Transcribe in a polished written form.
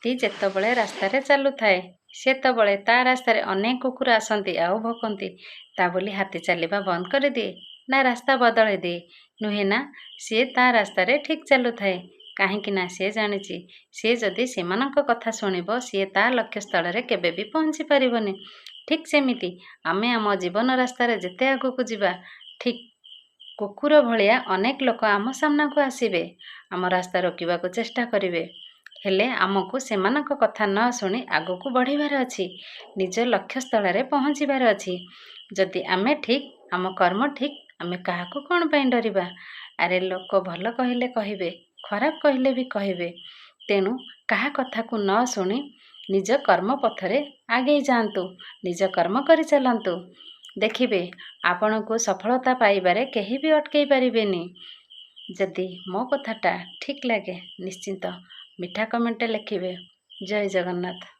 ହାତୀ ଯେତେବେଳେ ରାସ୍ତାରେ ଚାଲୁଥାଏ ସେତେବେଳେ ତା ରାସ୍ତାରେ ଅନେକ କୁକୁର ଆସନ୍ତି ଆଉ ଭୋକନ୍ତି। ତା ବୋଲି ହାତୀ ଚାଲିବା ବନ୍ଦ କରିଦିଏ ନା ରାସ୍ତା ବଦଳେଇ ଦିଏ? ନୁହେଁ ନା, ସିଏ ତା ରାସ୍ତାରେ ଠିକ୍ ଚାଲୁଥାଏ। କାହିଁକି ନା ସିଏ ଜାଣିଛି ସିଏ ଯଦି ସେମାନଙ୍କ କଥା ଶୁଣିବ ସିଏ ତା ଲକ୍ଷ୍ୟସ୍ଥଳରେ କେବେ ବି ପହଞ୍ଚି ପାରିବନି। ଠିକ୍ ସେମିତି ଆମେ ଆମ ଜୀବନ ରାସ୍ତାରେ ଯେତେ ଆଗକୁ ଯିବା, ଠିକ୍ କୁକୁର ଭଳିଆ ଅନେକ ଲୋକ ଆମ ସାମ୍ନାକୁ ଆସିବେ, ଆମ ରାସ୍ତା ରୋକିବାକୁ ଚେଷ୍ଟା କରିବେ। ହେଲେ ଆମକୁ ସେମାନଙ୍କ କଥା ନ ଶୁଣି ଆଗକୁ ବଢ଼ିବାର ଅଛି, ନିଜ ଲକ୍ଷ୍ୟସ୍ଥଳରେ ପହଞ୍ଚିବାର ଅଛି। ଯଦି ଆମେ ଠିକ୍, ଆମ କର୍ମ ଠିକ୍, ଆମେ କାହାକୁ କ'ଣ ପାଇଁ ଡରିବା? ଆରେ ଲୋକ ଭଲ କହିଲେ କହିବେ, ଖରାପ କହିଲେ ବି କହିବେ। ତେଣୁ କାହା କଥାକୁ ନ ଶୁଣି ନିଜ କର୍ମ ପଥରେ ଆଗେଇ ଯାଆନ୍ତୁ, ନିଜ କର୍ମ କରିଚାଲନ୍ତୁ। ଦେଖିବେ ଆପଣଙ୍କୁ ସଫଳତା ପାଇବାରେ କେହି ବି ଅଟକେଇ ପାରିବେନି। ଯଦି ମୋ କଥାଟା ଠିକ୍ ଲାଗେ ନିଶ୍ଚିନ୍ତ ମିଠା କମେଣ୍ଟରେ ଲେଖିବେ। ଜୟ ଜଗନ୍ନାଥ।